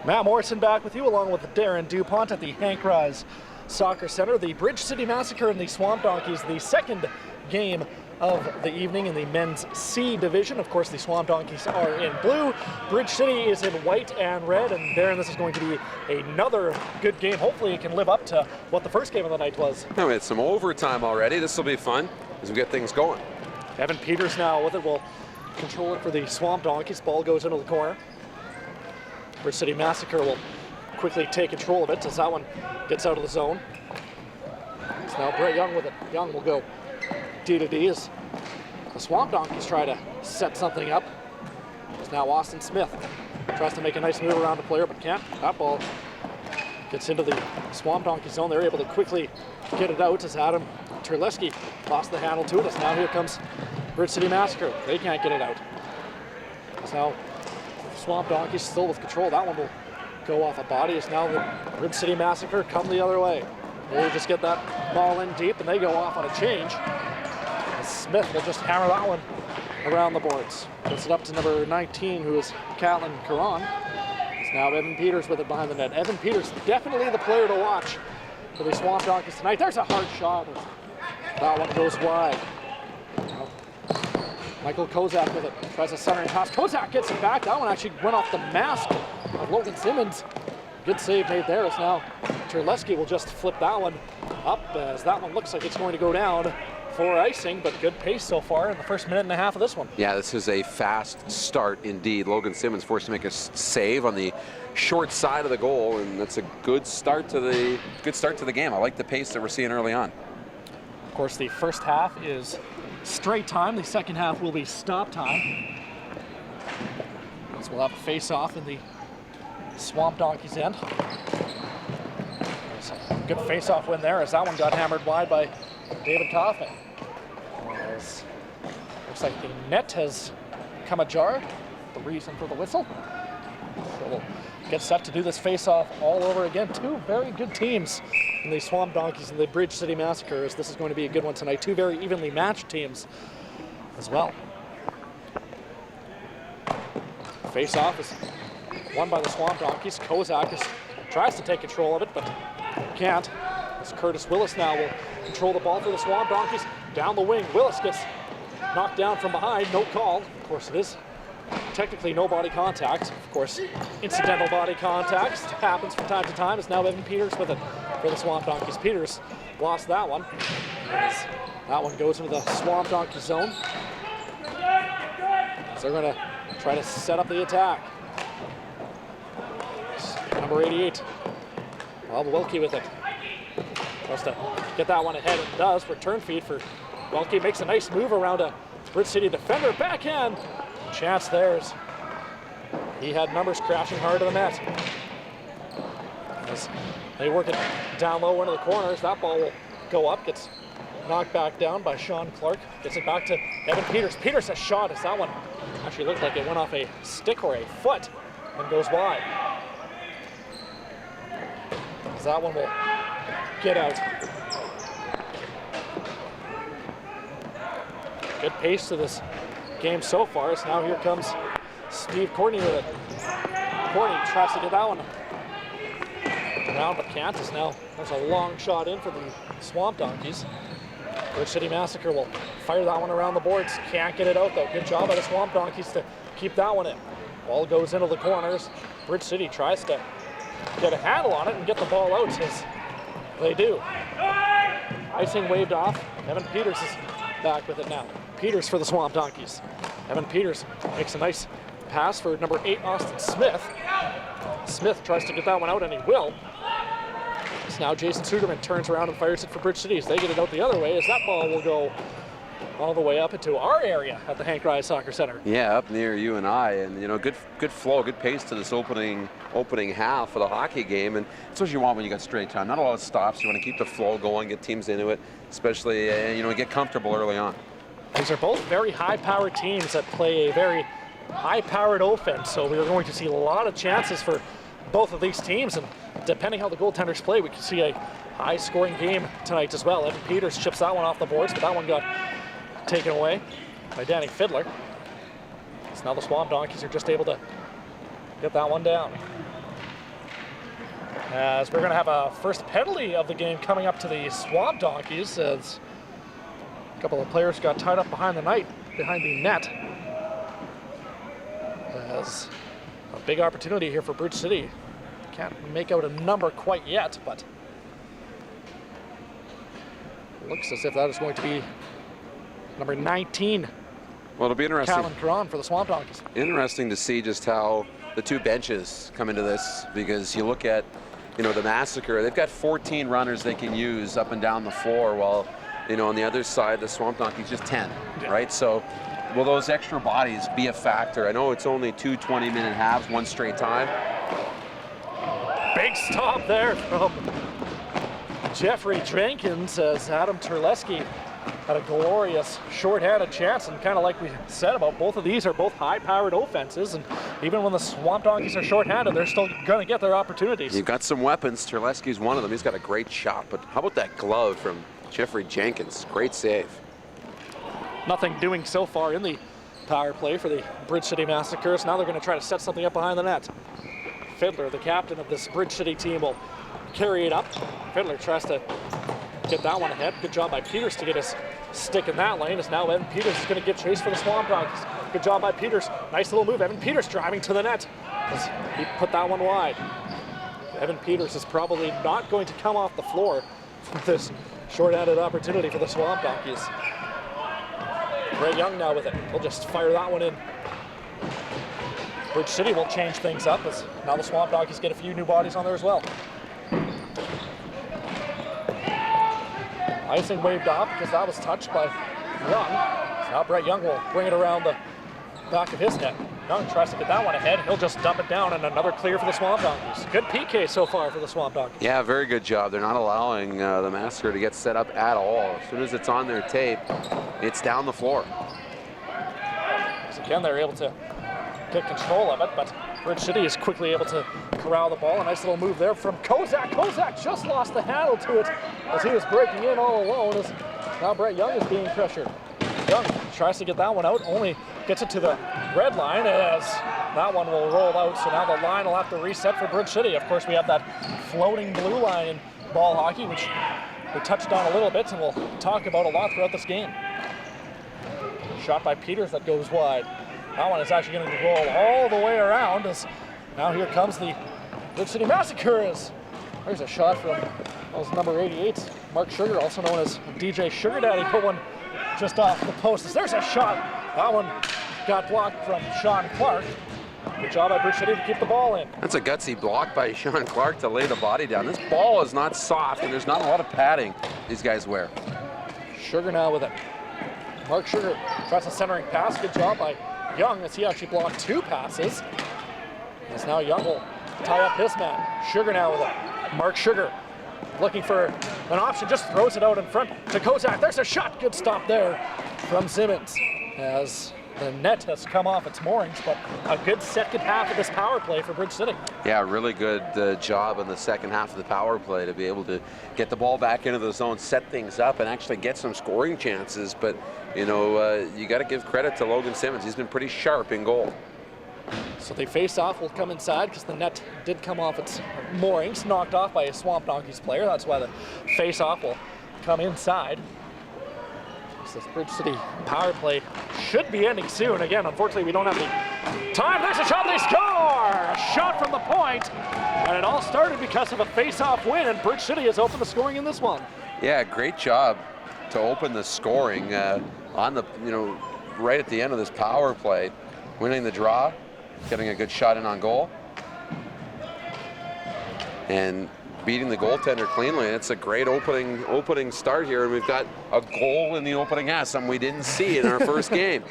Matt Morrison back with you, along with Darren DuPont at the Hank Rise Soccer Center. The Bridge City Massacre and the Swamp Donkeys, the second game of the evening in the men's C division. Of course, the Swamp Donkeys are in blue. Bridge City is in white and red. And Darren, this is going to be another good game. Hopefully it can live up to what the first game of the night was. No, it's some overtime already. This will be fun as we get things going. Evan Peters now with it will control it for the Swamp Donkeys. Ball goes into the corner. Bridge City Massacre will quickly take control of it as that one gets out of the zone. It's now Brett Young with it. Young will go D to D as the Swamp Donkeys try to set something up. It's now Austin Smith. Tries to make a nice move around the player, but can't. That ball gets into the Swamp Donkey zone. They're able to quickly get it out as Adam Terleski lost the handle to it. As now here comes Bridge City Massacre. They can't get it out. It's now Swamp Donkeys still with control. That one will go off a body. It's now the Bridge City Massacre come the other way. They just get that ball in deep and they go off on a change. And Smith will just hammer that one around the boards. Gets it up to number 19, who is Catlin Caron. It's now Evan Peters with it behind the net. Evan Peters, definitely the player to watch for the Swamp Donkeys tonight. There's a hard shot. That one goes wide. Michael Kozak with it. Tries a centering pass. Kozak gets it back. That one actually went off the mask of Logan Simmons. Good save made there. As now Terleski will just flip that one up as that one looks like it's going to go down for icing, but good pace so far in the first minute and a half of this one. Yeah, this is a fast start indeed. Logan Simmons forced to make a save on the short side of the goal, and that's a good start to the game. I like the pace that we're seeing early on. Of course, the first half is straight time. The second half will be stop time. So we'll have a face-off in the Swamp Donkeys end. There's a good face-off win there as that one got hammered wide by David Kaufman. Looks like the net has come ajar. The reason for the whistle. So we'll get set to do this face-off all over again. Two very good teams in the Swamp Donkeys and the Bridge City Massacres. This is going to be a good one tonight. Two very evenly matched teams as well. Face-off is won by the Swamp Donkeys. Kozak tries to take control of it, but can't. As Curtis Willis now will control the ball for the Swamp Donkeys. Down the wing, Willis gets knocked down from behind. No call. Of course, it is technically no body contact. Of course, incidental body contact happens from time to time. It's now Evan Peters with it for the Swamp Donkeys. Peters lost that one. As that one goes into the Swamp Donkey zone. So they're going to try to set up the attack. Number 88, Bob Wilkie with it. Tries to get that one ahead, and does. Return feed for Wilkie. Makes a nice move around a Bridge City defender. Backhand. Chance theirs. He had numbers crashing hard to the net. As they work it down low into the corners, that ball will go up, gets knocked back down by Sean Clark. Gets it back to Evan Peters. Peters has shot as that one actually looked like it went off a stick or a foot and goes wide. As that one will get out. Good pace to this game so far. So now here comes Steve Courtney with it. Courtney tries to get that one around, but can't. As now there's a long shot in for the Swamp Donkeys. Bridge City Massacre will fire that one around the boards. Can't get it out though. Good job by the Swamp Donkeys to keep that one in. Ball goes into the corners. Bridge City tries to get a handle on it and get the ball out as they do. Icing waved off. Evan Peters is back with it now. Peters for the Swamp Donkeys. Evan Peters makes a nice pass for number 8, Austin Smith. Smith tries to get that one out, and he will. So now Jason Suderman turns around and fires it for Bridge City as they get it out the other way, as that ball will go all the way up into our area at the Hank Rise Soccer Center. Yeah, up near you and I, and you know, good flow, good pace to this opening half of the hockey game, and that's what you want when you got straight time. Not a lot of stops. You want to keep the flow going, get teams into it, especially get comfortable early on. These are both very high-powered teams that play a very high-powered offense, so we're going to see a lot of chances for both of these teams, and depending how the goaltenders play, we could see a high-scoring game tonight as well. Evan Peters chips that one off the boards, but that one got taken away by Danny Fiddler. So now the Swamp Donkeys are just able to get that one down. As we're going to have a first penalty of the game coming up to the Swamp Donkeys, as a couple of players got tied up behind the net. As a big opportunity here for Bridge City. Can't make out a number quite yet, but looks as if that is going to be number 19. Well, it'll be interesting. Calvin Cron for the Swamp Donkeys. Interesting to see just how the two benches come into this, because you look at, the Massacre, they've got 14 runners they can use up and down the floor, while, on the other side, the Swamp Donkeys just 10, right? So will those extra bodies be a factor? I know it's only 2 20-minute halves, one straight time. Big stop there from Jeffrey Jenkins as Adam Terleski had a glorious shorthanded chance, and kind of like we said about both of these are both high-powered offenses, and even when the Swamp Donkeys are shorthanded, they're still going to get their opportunities. You've got some weapons. Terleski's one of them. He's got a great shot, but how about that glove from Jeffrey Jenkins? Great save. Nothing doing so far in the power play for the Bridge City Massacres. Now they're going to try to set something up behind the net. Fiddler, the captain of this Bridge City team, will carry it up. Fiddler tries to get that one ahead. Good job by Peters to get his stick in that lane, as now Evan Peters is going to give chase for the Swamp Donkeys. Good job by Peters. Nice little move. Evan Peters driving to the net as he put that one wide. Evan Peters is probably not going to come off the floor with this short-handed opportunity for the Swamp Donkeys. Ray Young now with it. He'll just fire that one in. Bridge City will change things up as now the Swamp Donkeys get a few new bodies on there as well. Icing waved off because that was touched by Young. So now Brett Young will bring it around the back of his net. Young tries to get that one ahead. He'll just dump it down, and another clear for the Swamp Donkeys. Good PK so far for the Swamp Donkeys. Yeah, very good job. They're not allowing the Massacre to get set up at all. As soon as it's on their tape, it's down the floor. So again, they're able to get control of it, but Bridge City is quickly able to corral the ball. A nice little move there from Kozak. Kozak just lost the handle to it as he was breaking in all alone, as now Brett Young is being pressured. Young tries to get that one out, only gets it to the red line, as that one will roll out. So now the line will have to reset for Bridge City. Of course, we have that floating blue line in ball hockey, which we touched on a little bit and we'll talk about a lot throughout this game. Shot by Peters that goes wide. That one is actually going to roll all the way around, as now here comes the Bridge City Massacres. There's a shot from number 88, Mark Sugar, also known as DJ Sugar Daddy, put one just off the post. There's a shot. That one got blocked from Sean Clark. Good job by Bridge City to keep the ball in. That's a gutsy block by Sean Clark to lay the body down. This ball is not soft, and there's not a lot of padding these guys wear. Sugar now with it. Mark Sugar tries a centering pass. Good job by Young, as he actually blocked 2 passes. As now Young will tie up his man. Sugar now with it. Mark Sugar looking for an option, just throws it out in front to Kozak. There's a shot. Good stop there from Simmons, as the net has come off its moorings, but a good second half of this power play for Bridge City. Yeah, really good job in the second half of the power play to be able to get the ball back into the zone, set things up, and actually get some scoring chances. But, you got to give credit to Logan Simmons. He's been pretty sharp in goal. So the face-off will come inside because the net did come off its moorings, knocked off by a Swamp Donkeys player. That's why the face-off will come inside. This Bridge City power play should be ending soon. Again, unfortunately, we don't have the time. There's a shot, they score! A shot from the point, and it all started because of a face-off win, and Bridge City has opened the scoring in this one. Yeah, great job to open the scoring on the, right at the end of this power play, winning the draw, getting a good shot in on goal, and beating the goaltender cleanly. It's a great opening start here, and we've got a goal in the opening half, something we didn't see in our first game.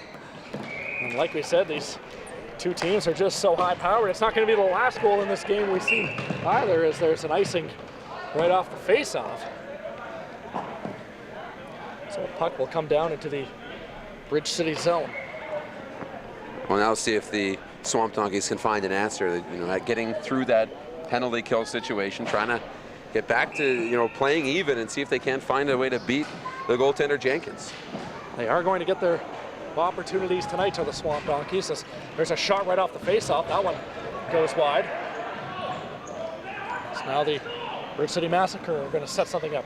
And like we said, these two teams are just so high-powered. It's not going to be the last goal in this game we see either, as there's an icing right off the face-off. So the puck will come down into the Bridge City zone. Well, now see if the Swamp Donkeys can find an answer. Getting through that penalty kill situation, trying to get back to playing even and see if they can't find a way to beat the goaltender Jenkins. They are going to get their opportunities tonight to the Swamp Donkeys. There's a shot right off the face-off. That one goes wide. So now the Bridge City Massacre are going to set something up.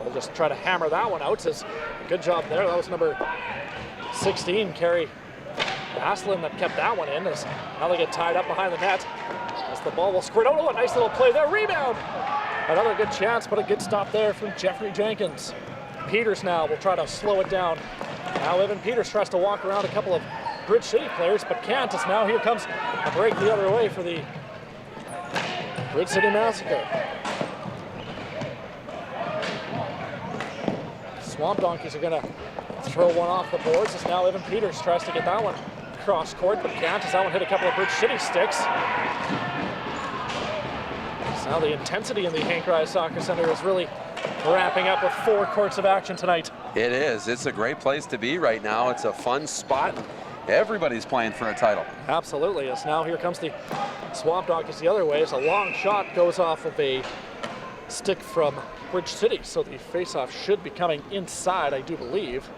They'll just try to hammer that one out. Says, good job there. That was number 16, Carrie Aslin, that kept that one in. As now they get tied up behind the net. As the ball will squirt. Oh, a nice little play there. Rebound. Another good chance, but a good stop there from Jeffrey Jenkins. Peters now will try to slow it down. Now Evan Peters tries to walk around a couple of Bridge City players, but can't. As now here comes a break the other way for the Bridge City Massacre. Swamp Donkeys are going to throw one off the boards. As now Evan Peters tries to get that one cross court, but can't, as that one hit a couple of Bridge City sticks. So now the intensity in the Hank Rye Soccer Center is really wrapping up with 4 courts of action tonight. It is. It's a great place to be right now. It's a fun spot. Everybody's playing for a title. Absolutely. As now here comes the Swamp Donkeys the other way. As a long shot goes off of a stick from Bridge City. So the face-off should be coming inside, I do believe.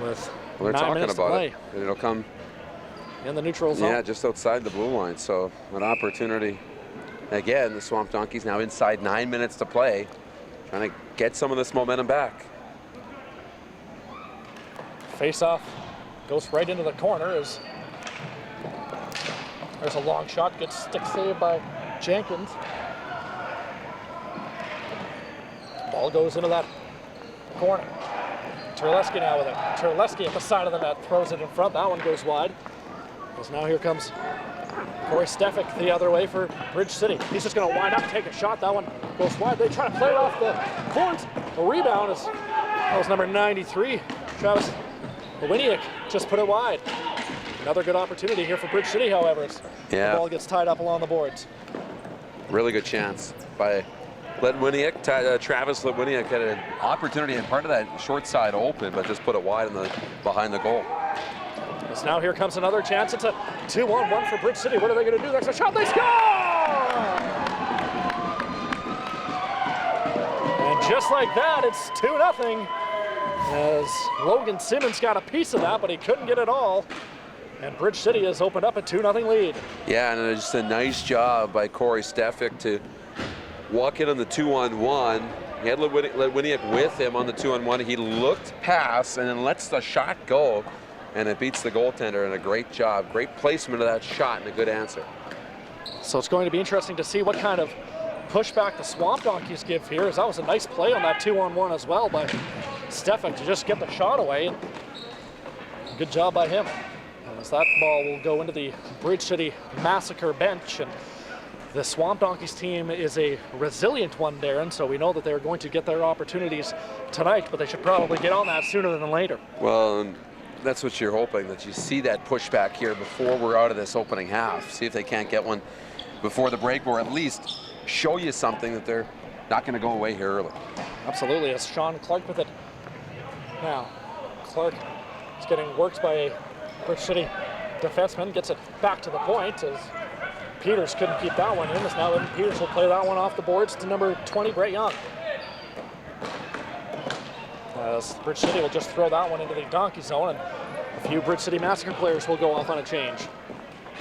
With Well, they're 9 talking minutes to about play it. And it'll come, in the neutral zone. yeah, just outside the blue line. So an opportunity. Again, the Swamp Donkeys now inside 9 minutes to play, trying to get some of this momentum back. Face-off goes right into the corner as there's a long shot, gets stick saved by Jenkins. Ball goes into that corner. Terleski now with it. Terleski at the side of the net, throws it in front. That one goes wide. As now here comes Corey Stefik the other way for Bridge City. He's just going to wind up, take a shot. That one goes wide. They try to play it off the boards. A rebound is, that was number 93, Travis Lewiniak, just put it wide. Another good opportunity here for Bridge City, however, as the ball gets tied up along the boards. Really good chance by Litwiniak. Travis Litwiniak had an opportunity and part of that short side open, but just put it wide in the, behind the goal. So now here comes another chance. It's a 2-on-1 for Bridge City. What are they going to do? There's a shot. They score! And just like that, it's 2-0. As Logan Simmons got a piece of that, but he couldn't get it all. And Bridge City has opened up a 2-0 lead. Yeah, and just a nice job by Corey Stefik to walk in on the 2-on-1. He had Litwiniak with him on the 2-on-1. He looked past and then lets the shot go, and it beats the goaltender. And a great job, great placement of that shot, and a good answer. So it's going to be interesting to see what kind of pushback the Swamp Donkeys give here, as that was a nice play on that 2-on-1 as well by Stefan to just get the shot away. And good job by him. As that ball will go into the Bridge City Massacre bench. And the Swamp Donkeys team is a resilient one, Darren, so we know that they're going to get their opportunities tonight, but they should probably get on that sooner than later. Well, that's what you're hoping, that you see that pushback here before we're out of this opening half. See if they can't get one before the break, or at least show you something that they're not going to go away here early. Absolutely, as Sean Clark with it. Now, Clark is getting worked by a Bridge City defenseman, gets it back to the point as Peters couldn't keep that one in. As now Evan Peters will play that one off the boards to number 20, Brett Young. As Bridge City will just throw that one into the donkey zone, and a few Bridge City Massacre players will go off on a change.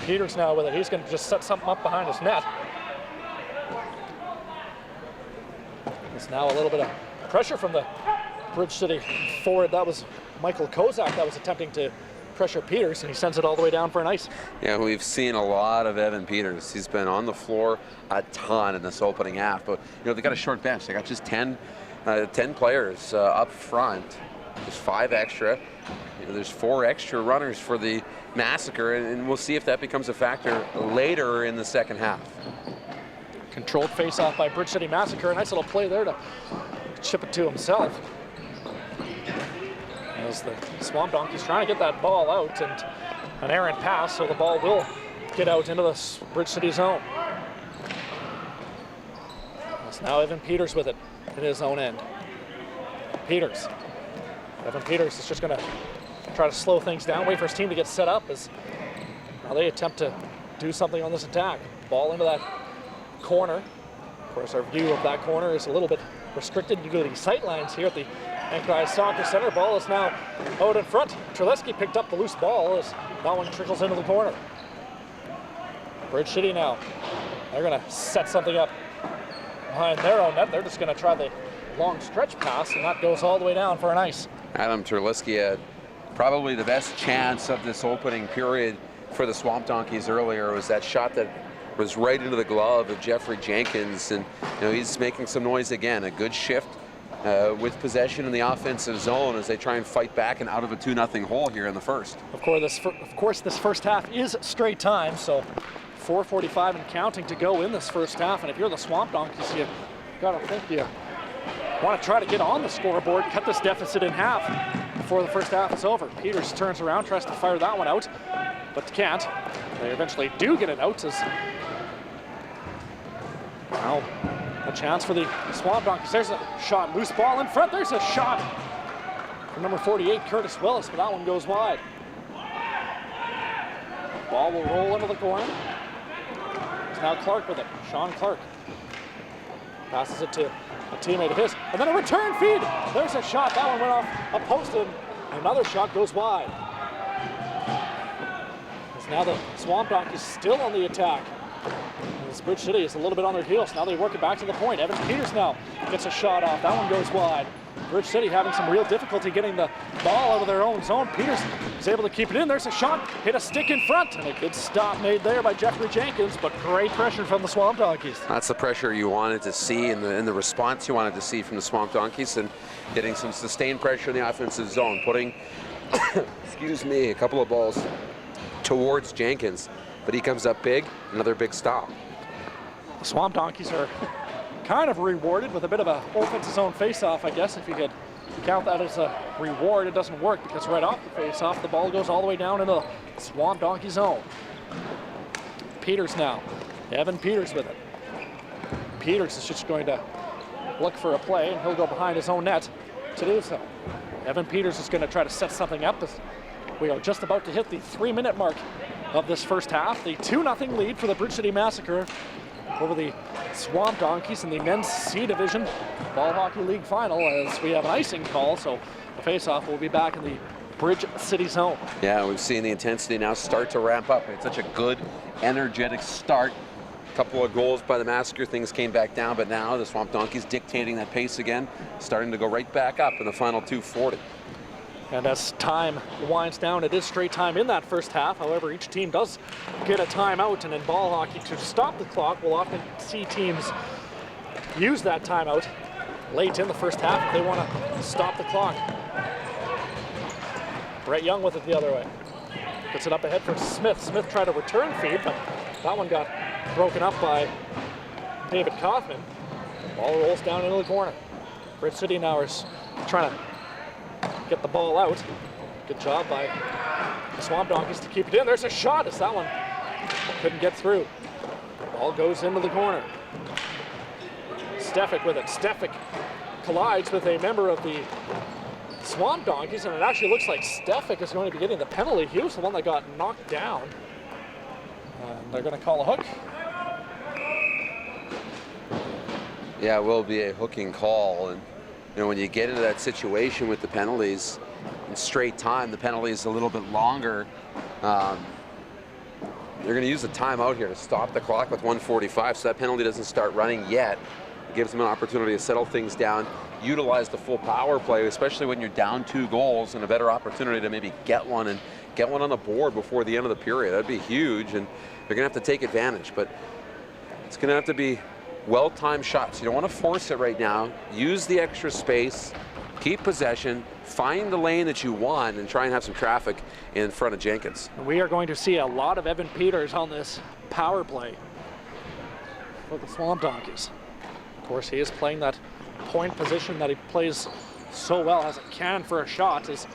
Peters now with it. He's going to just set something up behind his net. There's now a little bit of pressure from the Bridge City forward. That was Michael Kozak that was attempting to pressure Peters, and he sends it all the way down for an ice. Yeah, we've seen a lot of Evan Peters. He's been on the floor a ton in this opening half, but you know, they got a short bench. They got just 10 players up front. There's 5 extra. You know, there's 4 extra runners for the Massacre, and we'll see if that becomes a factor later in the second half. Controlled face-off by Bridge City Massacre. A nice little play there to chip it to himself. As the Swamp Donkeys trying to get that ball out, and an errant pass, so the ball will get out into the Bridge City zone. It's now Evan Peters with it in his own end. Peters. Evan Peters is just going to try to slow things down, wait for his team to get set up as now they attempt to do something on this attack. Ball into that corner. Of course, our view of that corner is a little bit restricted. You go to the sight lines here at the Anchorage Soccer Center. Ball is now out in front. Terleski picked up the loose ball as that one trickles into the corner. Bridge City now. They're going to set something up behind their own net. They're just going to try the long stretch pass, and that goes all the way down for an ice. Adam Terliski had probably the best chance of this opening period for the Swamp Donkeys earlier. Was that shot that was right into the glove of Jeffrey Jenkins, and he's making some noise again. A good shift with possession in the offensive zone as they try and fight back and out of a 2-0 hole here in the first. Of course, this first half is straight time, so 4:45 and counting to go in this first half. And if you're the Swamp Donkeys, you gotta think you want to try to get on the scoreboard, cut this deficit in half before the first half is over. Peters turns around, tries to fire that one out, but can't. They eventually do get it out as now a chance for the Swamp Donkeys. There's a shot, loose ball in front. There's a shot from number 48, Curtis Willis, but that one goes wide. Ball will roll into the corner. It's now Clark with it. Sean Clark passes it to a teammate of his, and then a return feed. There's a shot. That one went off a post, and another shot goes wide. As now the Swamp Donkeys still on the attack. As Bridge City is a little bit on their heels. Now they work it back to the point. Evans Peters now gets a shot off. That one goes wide. Bridge City having some real difficulty getting the ball out of their own zone. Peters is able to keep it in. There's a shot, hit a stick in front, and a good stop made there by Jeffrey Jenkins, but great pressure from the Swamp Donkeys. That's the pressure you wanted to see and the response you wanted to see from the Swamp Donkeys, and getting some sustained pressure in the offensive zone, putting, excuse me, a couple of balls towards Jenkins, but he comes up big, another big stop. The Swamp Donkeys are kind of rewarded with a bit of an offensive zone face-off, I guess. If you could count that as a reward, it doesn't work because right off the face-off, the ball goes all the way down into the Swamp Donkey zone. Peters now. Evan Peters with it. Peters is just going to look for a play, and he'll go behind his own net to do so. Evan Peters is going to try to set something up. We are just about to hit the 3-minute mark of this first half. The 2-0 lead for the Bridge City Massacre over the Swamp Donkeys in the men's C Division Ball Hockey League final, as we have an icing call, so the face-off will be back in the Bridge City zone. Yeah, we've seen the intensity now start to ramp up. It's such a good, energetic start. A couple of goals by the Massacre, things came back down, but now the Swamp Donkeys dictating that pace again, starting to go right back up in the final 2:40. And as time winds down, it is straight time in that first half. However, each team does get a timeout, and in ball hockey, to stop the clock, we'll often see teams use that timeout late in the first half if they want to stop the clock. Brett Young with it the other way. Puts it up ahead for Smith. Smith tried a return feed, but that one got broken up by David Kaufman. Ball rolls down into the corner. Bridge City now is trying to get the ball out. Good job by the Swamp Donkeys to keep it in. There's a shot as that one couldn't get through. Ball goes into the corner. Stefik with it. Stefik collides with a member of the Swamp Donkeys, and it actually looks like Stefik is going to be getting the penalty. He was the one that got knocked down. And they're going to call a hook. Yeah, it will be a hooking call, and when you get into that situation with the penalties in straight time, the penalty is a little bit longer. They're going to use the timeout here to stop the clock with 1:45, so that penalty doesn't start running yet. It gives them an opportunity to settle things down, utilize the full power play, especially when you're down 2 goals, and a better opportunity to maybe get one on the board before the end of the period. That'd be huge, and they're going to have to take advantage, but it's going to have to be well-timed shots. You don't want to force it right now. Use the extra space, keep possession, find the lane that you want, and try and have some traffic in front of Jenkins. We are going to see a lot of Evan Peters on this power play for the Swamp Donkeys. Of course, he is playing that point position that he plays so well, has a cannon for a shot. There's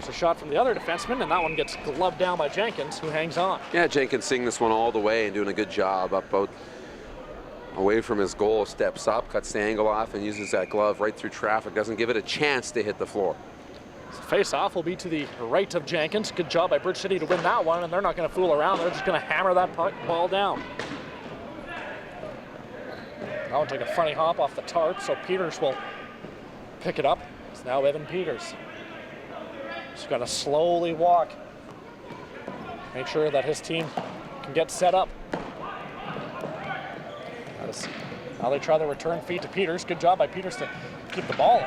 a shot from the other defenseman, and that one gets gloved down by Jenkins, who hangs on. Yeah, Jenkins seeing this one all the way and doing a good job up out away from his goal, steps up, cuts the angle off, and uses that glove right through traffic. Doesn't give it a chance to hit the floor. So face-off will be to the right of Jenkins. Good job by Bridge City to win that one, and they're not going to fool around. They're just going to hammer that ball down. That one took a funny hop off the tarp, so Peters will pick it up. It's now Evan Peters. He's got to slowly walk. Make sure that his team can get set up. Now they try the return feed to Peters. Good job by Peters to keep the ball in.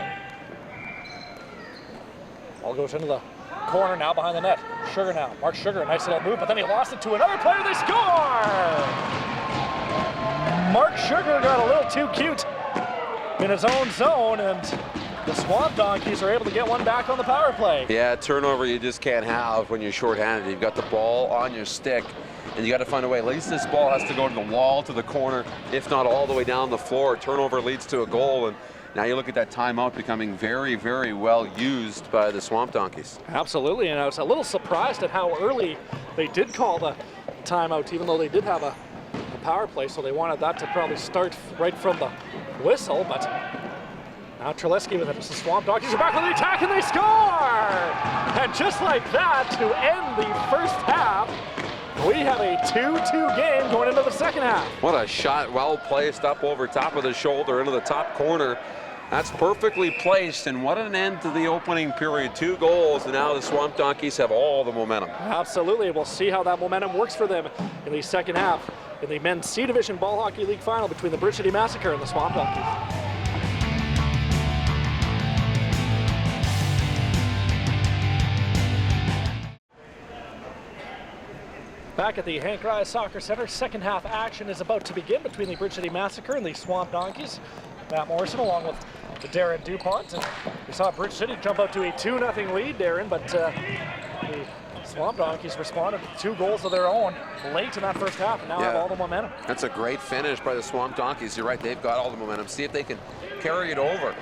Ball goes into the corner now behind the net. Sugar now. Mark Sugar, a nice little move, but then he lost it to another player. They score! Mark Sugar got a little too cute in his own zone, and the Swamp Donkeys are able to get one back on the power play. Yeah, turnover you just can't have when you're shorthanded. You've got the ball on your stick, and you got to find a way. At least this ball has to go to the wall, to the corner, if not all the way down the floor. Turnover leads to a goal, and now you look at that timeout becoming very, very well used by the Swamp Donkeys. Absolutely, and I was a little surprised at how early they did call the timeout, even though they did have a power play, so they wanted that to probably start right from the whistle, but now Treleski with it. The Swamp Donkeys are back on the attack, and they score! And just like that, to end the first half, we have a 2-2 game going into the second half. What a shot, well placed up over top of the shoulder into the top corner. That's perfectly placed, and what an end to the opening period. 2 goals, and now the Swamp Donkeys have all the momentum. Absolutely, we'll see how that momentum works for them in the second half in the Men's C Division Ball Hockey League final between the Bridge City Massacre and the Swamp Donkeys. Back at the Hank Rye Soccer Center, second half action is about to begin between the Bridge City Massacre and the Swamp Donkeys. Matt Morrison along with Darren DuPont. And we saw Bridge City jump out to a 2-0 lead, Darren, but the Swamp Donkeys responded with 2 goals of their own late in that first half and now have all the momentum. That's a great finish by the Swamp Donkeys. You're right, they've got all the momentum. See if they can carry it over.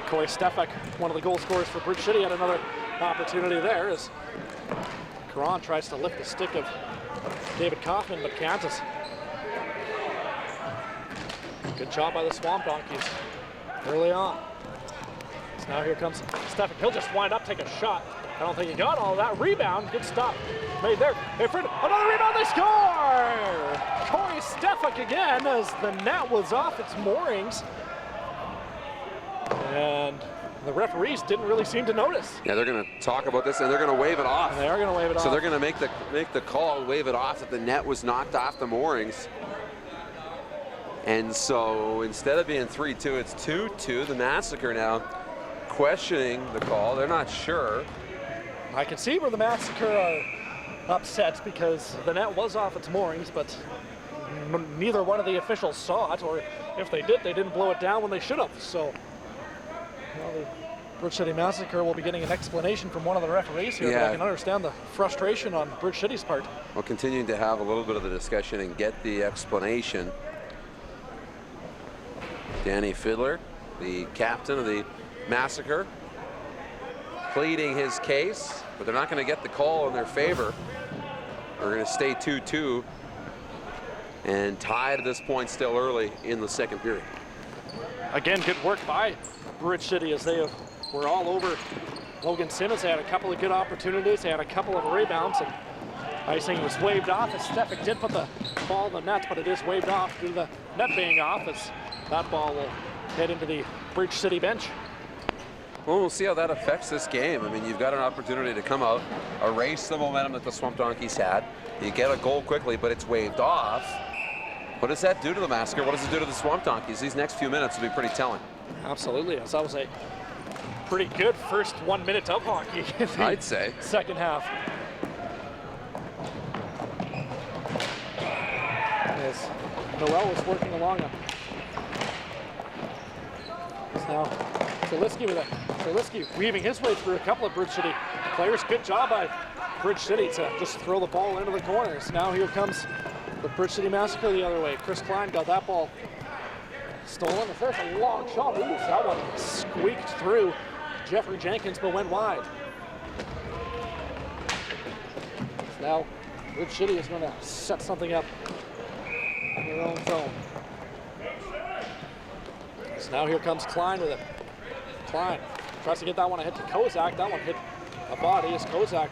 Corey Stefak, one of the goal scorers for Bridge City, had another opportunity there as Caron tries to lift the stick of David Kaufman, but can't. Good job by the Swamp Donkeys early on. So now here comes Stefan. He'll just wind up, take a shot. I don't think he got all of that. Rebound, good stop made there. Hey, Fred, another rebound, they score! Corey Stefak again as the net was off its moorings. And the referees didn't really seem to notice. Yeah, they're going to talk about this, and they're going to wave it off. They are going to wave it off. So they're going to make the call, wave it off, that the net was knocked off the moorings. And so instead of being 3-2, it's 2-2. The Massacre now questioning the call. They're not sure. I can see where the Massacre are upset because the net was off its moorings, but neither one of the officials saw it, or if they did, they didn't blow it down when they should have. So well, the Bridge City Massacre will be getting an explanation from one of the referees here, but I can understand the frustration on Bridge City's part. Well, continuing to have a little bit of the discussion and get the explanation. Danny Fiddler, the captain of the Massacre, pleading his case, but they're not going to get the call in their favor. They're going to stay 2-2 and tied at this point still early in the second period. Again, good work by Bridge City as they were all over Logan Simmons. They had a couple of good opportunities. They had a couple of rebounds, and icing was waved off as Stefik did put the ball in the net, but it is waved off due to the net being off as that ball will head into the Bridge City bench. Well, we'll see how that affects this game. I mean, you've got an opportunity to come out, erase the momentum that the Swamp Donkeys had. You get a goal quickly, but it's waved off. What does that do to the Massacre? What does it do to the Swamp Donkeys? These next few minutes will be pretty telling. Absolutely. As that was a pretty good first 1 minute of hockey. I'd say. Second half. As Noel was working along it. Now Treleski with it. Treleski weaving his way through a couple of Bridge City players. Good job by Bridge City to just throw the ball into the corners. Now here comes the Bridge City Massacre the other way. Chris Klein got that ball stolen. There's a long shot. Ooh, that one squeaked through Jeffrey Jenkins but went wide. Now Bridge City is going to set something up in their own zone. So now here comes Klein with it. Klein tries to get that one a hit to Kozak. That one hit a body as Kozak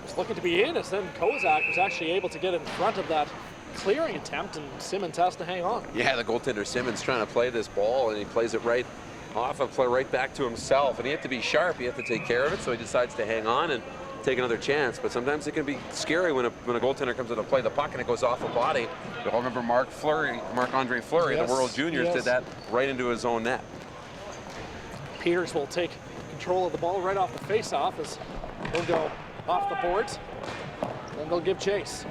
was looking to be in, as then Kozak was actually able to get in front of that clearing attempt, and Simmons has to hang on. Yeah, the goaltender Simmons trying to play this ball, and he plays it right off and play right back to himself. And he had to be sharp. He had to take care of it, so he decides to hang on and take another chance, but sometimes it can be scary when a goaltender comes into play the puck and it goes off a body. You all remember Marc-Andre Fleury, Yes, the World Juniors, yes. did that right into his own net. Peters will take control of the ball right off the face-off as they'll go off the boards, and they'll give chase.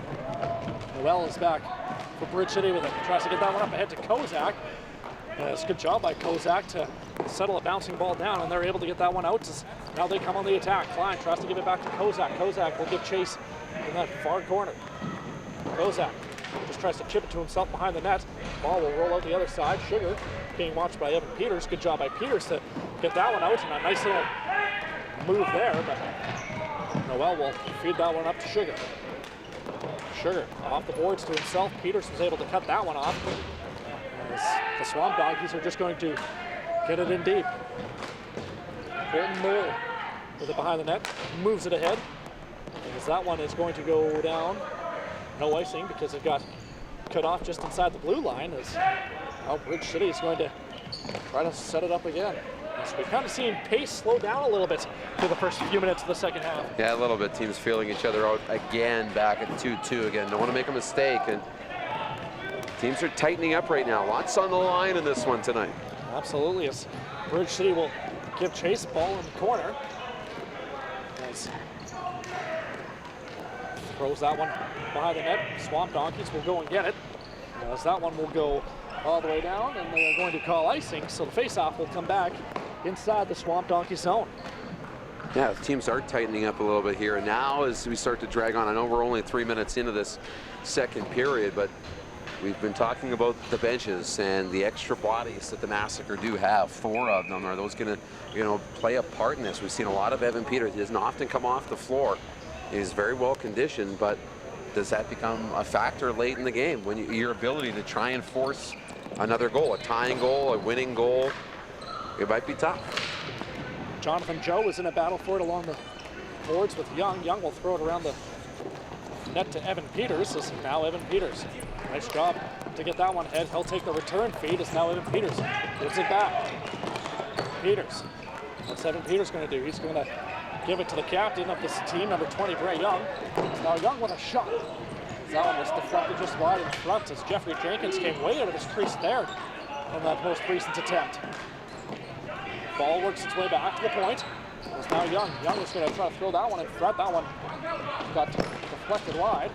Noel is back for Bridge City with it. Tries to get that one up ahead to Kozak. It's a good job by Kozak to settle a bouncing ball down, and they're able to get that one out. Now they come on the attack. Klein tries to give it back to Kozak. Kozak will give chase in that far corner. Kozak just tries to chip it to himself behind the net. Ball will roll out the other side. Sugar being watched by Evan Peters. Good job by Peters to get that one out, and a nice little move there, but Noel will feed that one up to Sugar. Sugar off the boards to himself. Peters was able to cut that one off. As the Swamp Donkeys are just going to get it in deep. Colton Moore with it behind the net, moves it ahead. As that one is going to go down. No icing because it got cut off just inside the blue line. As now Bridge City is going to try to set it up again. So we've kind of seen pace slow down a little bit for the first few minutes of the second half. Yeah, a little bit. Teams feeling each other out again, back at 2-2 again. Don't want to make a mistake, and teams are tightening up right now. Lots on the line in this one tonight. Absolutely, as Bridge City will give chase, ball in the corner. As throws that one behind the net. Swamp Donkeys will go and get it. As that one will go all the way down, and they are going to call icing, so the face-off will come back inside the Swamp Donkey zone. Yeah, teams are tightening up a little bit here. And now as we start to drag on, I know we're only 3 minutes into this second period, but we've been talking about the benches and the extra bodies that the Massacre do have. 4 of them. Are those going to, play a part in this? We've seen a lot of Evan Peters. He doesn't often come off the floor. He's very well conditioned, but does that become a factor late in the game when your ability to try and force another goal, a tying goal, a winning goal? It might be tough. Jonathan Joe is in a battle for it along the boards with Young. Young will throw it around the net to Evan Peters. This is now Evan Peters. Nice job to get that one ahead. He'll take the return feed. It's now Evan Peters. Gives it back. Peters. What's Evan Peters going to do? He's going to give it to the captain of this team, number 20, Bray Young. Now Young with a shot. That one was deflected just wide in front as Jeffrey Jenkins came way out of his crease there in that most recent attempt. Ball works its way back to the point. It's now Young. Young is going to try to throw that one in front. That one got deflected wide.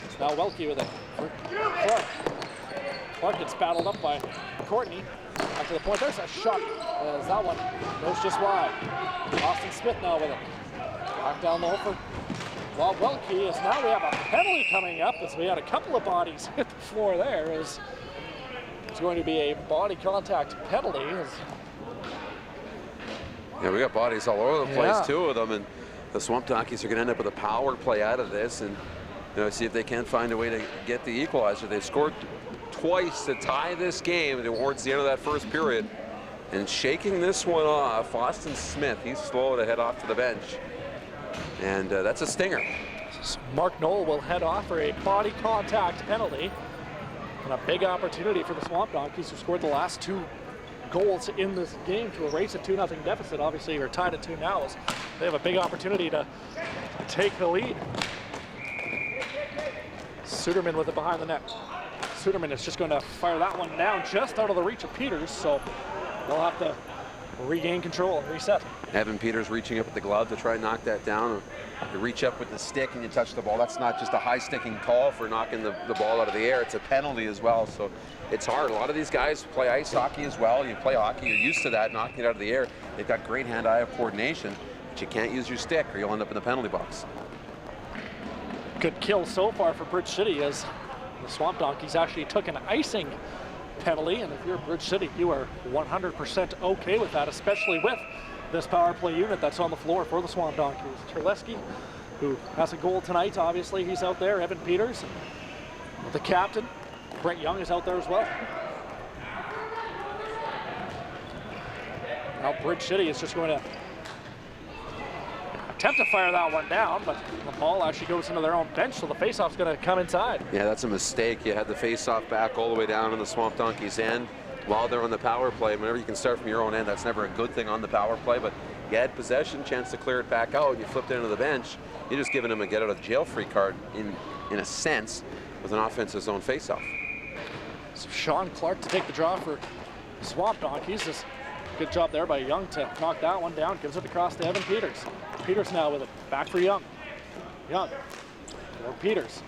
It's now Welke with it. Clark. Clark gets battled up by Courtney. Back to the point. There's a shot. As that one goes just wide. Austin Smith now with it. Back down low for Welke. As now we have a penalty coming up as we had a couple of bodies hit the floor there. It's going to be a body contact penalty. Yeah, we got bodies all over the place, 2 of them, and the Swamp Donkeys are going to end up with a power play out of this, and see if they can find a way to get the equalizer. They've scored twice to tie this game towards the end of that first period, and shaking this one off, Austin Smith. He's slow to head off to the bench, and that's a stinger. Mark Knoll will head off for a body contact penalty, and a big opportunity for the Swamp Donkeys, who scored the last 2 goals in this game to erase a 2-0 deficit. Obviously, you're tied at 2 now. As they have a big opportunity to take the lead. Suderman with it behind the net. Suderman is just going to fire that one down just out of the reach of Peters, so they'll have to regain control and reset. Evan Peters reaching up with the glove to try and knock that down. You reach up with the stick and you touch the ball. That's not just a high sticking call for knocking the ball out of the air. It's a penalty as well, so it's hard. A lot of these guys play ice hockey as well. You play hockey, you're used to that, knocking it out of the air. They've got great hand-eye coordination, but you can't use your stick or you'll end up in the penalty box. Good kill so far for Bridge City, as the Swamp Donkeys actually took an icing penalty, and if you're Bridge City, you are 100% okay with that, especially with this power play unit that's on the floor for the Swamp Donkeys. Terleski, who has a goal tonight, obviously he's out there. Evan Peters, the captain, Brent Young is out there as well. Now Bridge City is just going to attempt to fire that one down, but the ball actually goes into their own bench, so the faceoff's going to come inside. Yeah, that's a mistake. You had the faceoff back all the way down in the Swamp Donkeys' end while they're on the power play. Whenever you can start from your own end, that's never a good thing on the power play, but You had possession, chance to clear it back out, you flipped it into the bench. You're just giving them a get-out-of-jail-free card in a sense with an offensive zone faceoff. So Sean Clark to take the draw for Swamp Donkeys. Just good job there by Young to knock that one down. Gives it across to Evan Peters. Peters now with it. Back for Young. Young. Or Peters.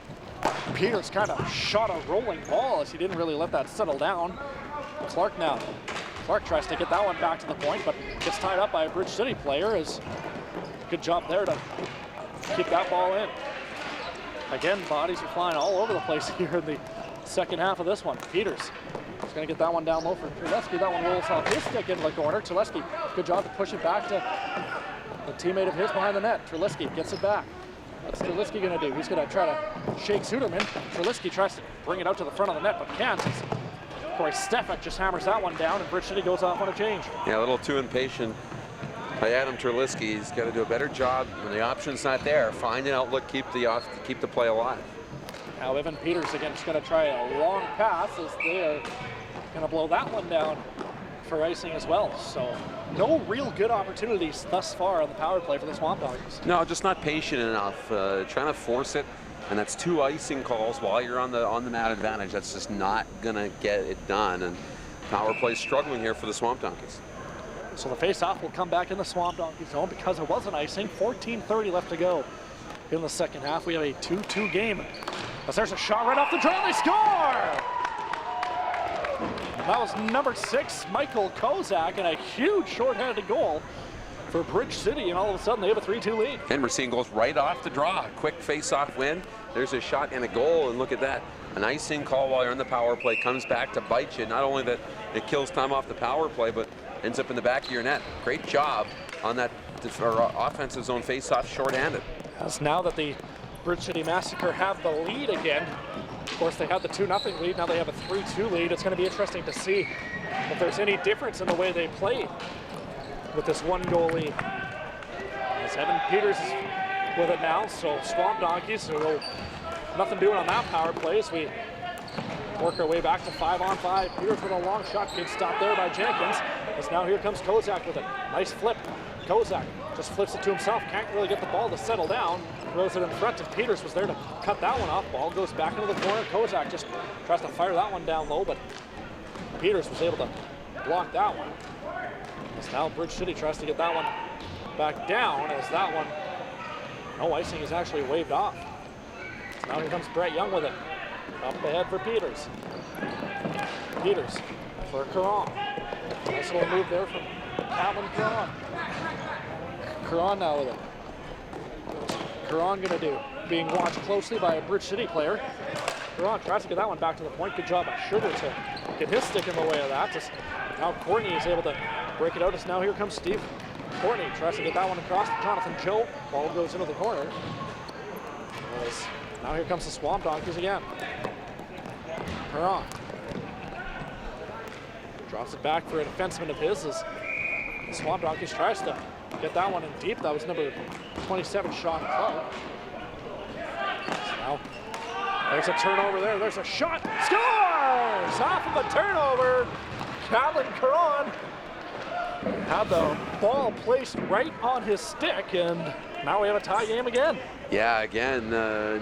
Peters kind of shot a rolling ball as he didn't really let that settle down. Clark now. Clark tries to get that one back to the point, but gets tied up by a Bridge City player. Good job there to keep that ball in. Again, bodies are flying all over the place here in the second half of this one. Peters is going to get that one down low for Terleski. That one rolls off his stick into the corner. Terleski, good job to push it back to a teammate of his behind the net. Terleski gets it back. What's Terleski going to do? He's going to try to shake Suderman. Terleski tries to bring it out to the front of the net, but can't. Corey Stefik just hammers that one down, and Bridge City goes off on a change. Yeah, a little too impatient by Adam Terleski. He's got to do a better job when the option's not there. Find an outlook, keep the play alive. Now Evan Peters again is going to try a long pass as they are going to blow that one down for icing as well. So no real good opportunities thus far on the power play for the Swamp Dogs. No, just not patient enough. Trying to force it, and that's 2 icing calls while you're on the mat advantage. That's just not going to get it done. And power play struggling here for the Swamp Donkeys. So the face-off will come back in the Swamp Donkey zone because it was an icing. 14:30 left to go in the second half. We have a 2-2 game. As there's a shot right off the draw, they score! That was number 6, Michael Kozak, and a huge shorthanded goal for Bridge City, and all of a sudden they have a 3-2 lead. And we're seeing goals right off the draw. Quick face-off win. There's a shot and a goal, and look at that. An icing call while you're on the power play comes back to bite you. Not only that it kills time off the power play, but ends up in the back of your net. Great job on that offensive zone face-off shorthanded. As now that the Bridge City Massacre have the lead again, of course they had the 2-0 lead, now they have a 3-2 lead. It's going to be interesting to see if there's any difference in the way they play with this 1-goal lead. As Evan Peters is with it now, so Swamp Donkeys, so nothing doing on that power play as we work our way back to 5-on-5. Peters with a long shot, good stop there by Jenkins. As now here comes Kozak with a nice flip. Kozak just flips it to himself, can't really get the ball to settle down. Throws it in front, and Peters was there to cut that one off. Ball goes back into the corner. Kozak just tries to fire that one down low, but Peters was able to block that one. As now Bridge City tries to get that one back down, as that one, no icing is actually waved off. So now here comes Brett Young with it. Up ahead for Peters. Peters for Caron. Nice little move there from Calvin Caron. Caron now with it. Caron gonna do, being watched closely by a Bridge City player. Caron tries to get that one back to the point. Good job by Sugar to get his stick in the way of that. Just now Courtney is able to break it out. As now here comes Steve. Courtney tries to get that one across to Jonathan Joe. Ball goes into the corner. Now here comes the Swamp Donkeys again. Caron drops it back for a defenseman of his as the Swamp Donkeys tries to get that one in deep. That was number 27, Sean Clark. So now there's a turnover there. There's a shot. Scores! Off of a turnover. Calvin Caron had the ball placed right on his stick, and now we have a tie game again. Yeah, again,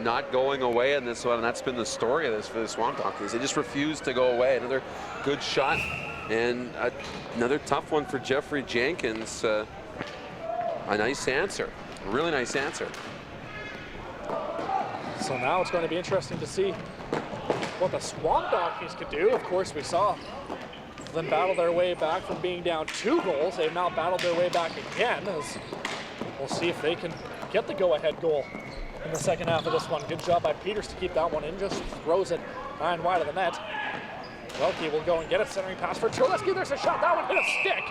not going away in this one, and that's been the story of this for the Swamp Donkeys. They just refuse to go away. Another good shot, and another tough one for Jeffrey Jenkins. A nice answer, a really nice answer. So now it's going to be interesting to see what the Swamp Donkeys could do. Of course, we saw them battle their way back from being down 2 goals. They've now battled their way back again, as we'll see if they can get the go-ahead goal in the second half of this one. Good job by Peters to keep that one in, just throws it high and wide of the net. Welke will go and get it, centering pass for Terleski. There's a shot, that one hit a stick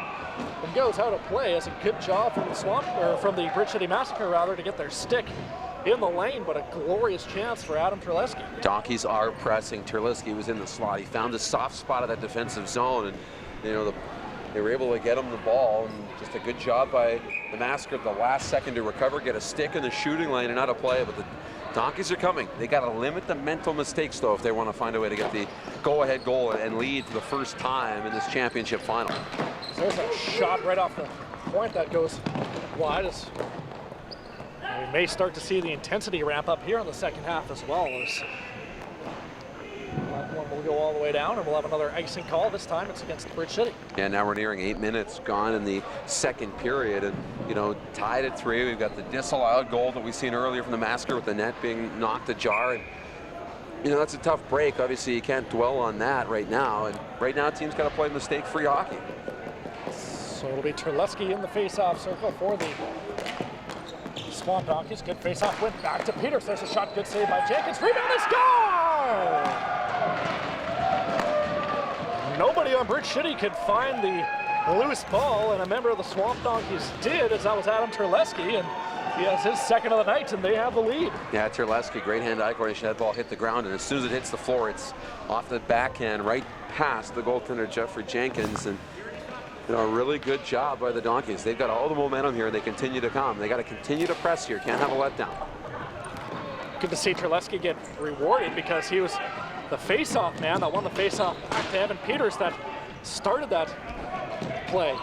and goes out of play. It's a good job from the Bridge City Massacre rather, to get their stick in the lane, but a glorious chance for Adam Terleski. Donkeys are pressing. Terleski was in the slot. He found a soft spot of that defensive zone, and they were able to get him the ball, and just a good job by the Massacre at the last second to recover, get a stick in the shooting lane and out of play. But the Donkeys are coming. They got to limit the mental mistakes, though, if they want to find a way to get the go-ahead goal and lead for the first time in this championship final. So there's a shot right off the point that goes wide. As we may start to see the intensity ramp up here in the second half as well. As that one will go all the way down, and we'll have another icing call. This time it's against Bridge City. Yeah, now we're nearing 8 minutes gone in the second period, and tied at 3. We've got the disallowed goal that we've seen earlier from the Massacre with the net being knocked ajar. And that's a tough break. Obviously, you can't dwell on that right now. And right now, team's got to play mistake-free hockey. So it'll be Terleski in the face-off circle for the Swamp Donkeys. Good face-off win back to Peters. There's a shot. Good save by Jenkins. Rebound and score! Nobody on Bridge City could find the loose ball, and a member of the Swamp Donkeys did, as that was Adam Terleski, and he has his second of the night, and they have the lead. Yeah, Terleski, great hand-eye coordination. That ball hit the ground, and as soon as it hits the floor, it's off the backhand right past the goaltender Jeffrey Jenkins. And a really good job by the Donkeys. They've got all the momentum here, and they continue to come. They got to continue to press here. Can't have a letdown. Good to see Terleski get rewarded, because he was the face-off man that won the face-off back to Evan Peters that started that play.